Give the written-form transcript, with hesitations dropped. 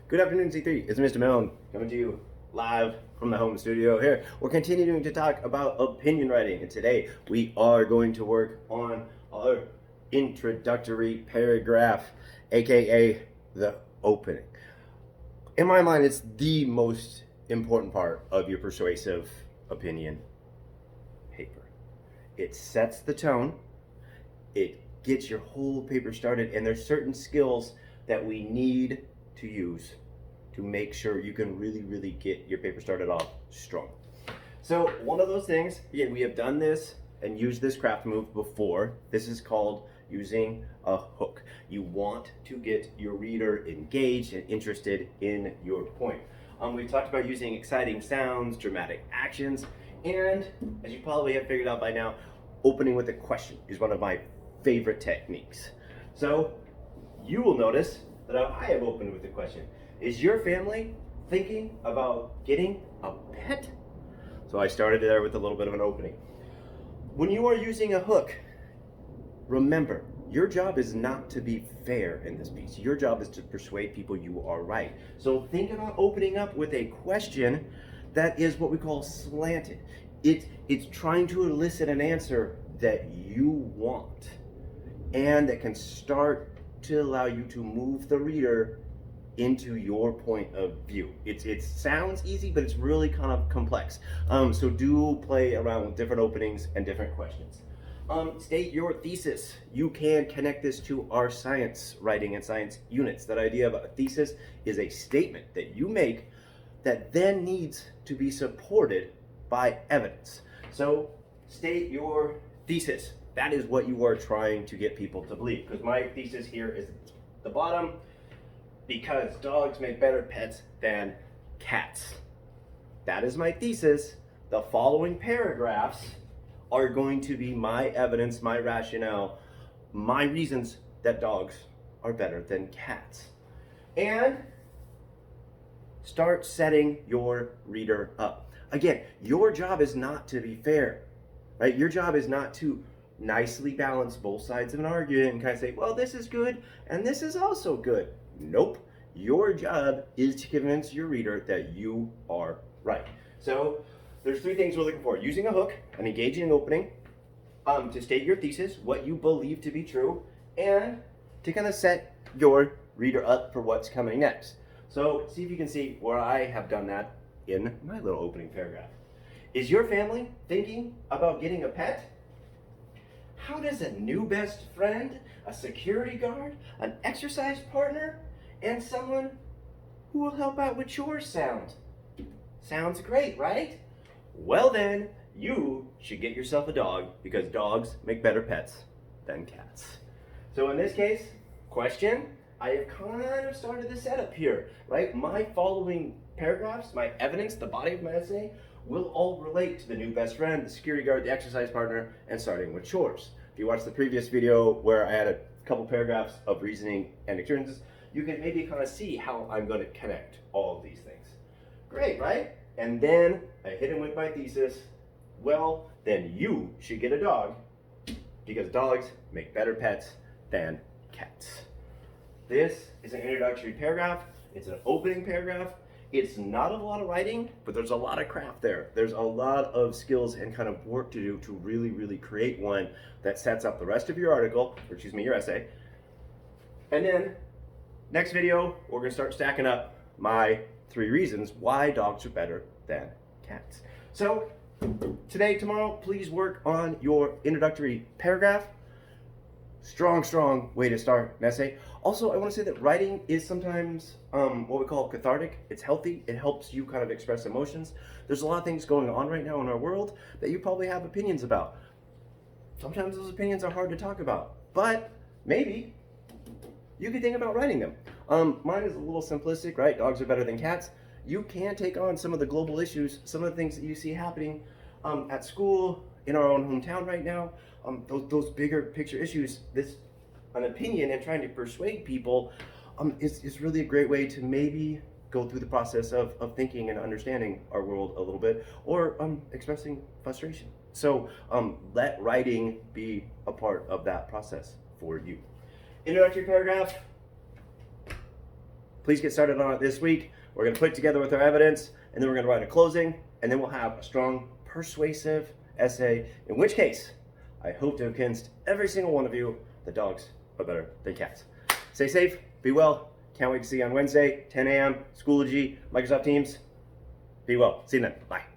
Good afternoon, C3. It's Mr. Milne coming to you live from the home studio here. We're continuing to talk about opinion writing, and today we are going to work on our introductory paragraph, aka the opening. In my mind, it's the most important part of your persuasive opinion paper. It sets the tone, it gets your whole paper started, and there's certain skills that we need to use to make sure you can really get your paper started off strong. So one of those things, again, we have done this and used this craft move before. This is called using a hook. You want to get your reader engaged and interested in your point. We've talked about using exciting sounds, dramatic actions, and as you probably have figured out by now, opening with a question is one of my favorite techniques. So you will notice that I have opened with a question. Is your family thinking about getting a pet? So I started there with a little bit of an opening. When you are using a hook, remember, your job is not to be fair in this piece. Your job is to persuade people you are right. So think about opening up with a question that is what we call slanted. It's trying to elicit an answer that you want and that can start to allow you to move the reader into your point of view. It sounds easy, but it's really kind of complex. So do play around with different openings and different questions. State your thesis. You can connect this to our science writing and science units. That idea of a thesis is a statement that you make that then needs to be supported by evidence. So state your thesis. That is what you are trying to get people to believe. Because my thesis here is the bottom, because dogs make better pets than cats. That is my thesis. The following paragraphs are going to be my evidence, my rationale, my reasons that dogs are better than cats. And start setting your reader up. Again, your job is not to be fair, right? Your job is not to nicely balance both sides of an argument and kind of say, well, this is good and this is also good. Nope. Your job is to convince your reader that you are right. So there's three things we're looking for: using a hook, an engaging opening, to state your thesis, what you believe to be true, and to kind of set your reader up for what's coming next. So see if you can see where I have done that in my little opening paragraph. Is your family thinking about getting a pet? How does a new best friend, a security guard, an exercise partner, and someone who will help out with chores sound? Sounds great, right? Well then, you should get yourself a dog, because dogs make better pets than cats. So in this case, question, I have kind of started the setup here, right? My following paragraphs, my evidence, the body of my essay, will all relate to the new best friend, the security guard, the exercise partner, and starting with chores. If you watched the previous video where I had a couple paragraphs of reasoning and experiences, you can maybe kind of see how I'm going to connect all of these things. Great, right? And then I hit him with my thesis. Well, then you should get a dog, because dogs make better pets than cats. This is an introductory paragraph. It's an opening paragraph. It's not a lot of writing, but there's a lot of craft there. There's a lot of skills and kind of work to do to really create one that sets up the rest of your article, or excuse me, your essay. And then next video, we're gonna start stacking up my 3 reasons why dogs are better than cats. So today, tomorrow, please work on your introductory paragraph. Strong way to start an essay. Also, I want to say that writing is sometimes what we call cathartic. It's healthy. It helps you kind of express emotions. There's a lot of things going on right now in our world that you probably have opinions about. Sometimes those opinions are hard to talk about, but maybe you could think about writing them. Mine is a little simplistic, right? Dogs are better than cats. You can take on some of the global issues, some of the things that you see happening at school, in our own hometown right now, those bigger picture issues. An opinion and trying to persuade people is really a great way to maybe go through the process of thinking and understanding our world a little bit, or expressing frustration. So let writing be a part of that process for you. Introductory paragraph, please get started on it this week. We're going to put it together with our evidence, and then we're going to write a closing, and then we'll have a strong, persuasive essay, in which case, I hope to have convinced every single one of you that dogs are better than cats. Stay safe, be well. Can't wait to see you on Wednesday, 10 a.m., Schoology, Microsoft Teams. Be well. See you then. Bye.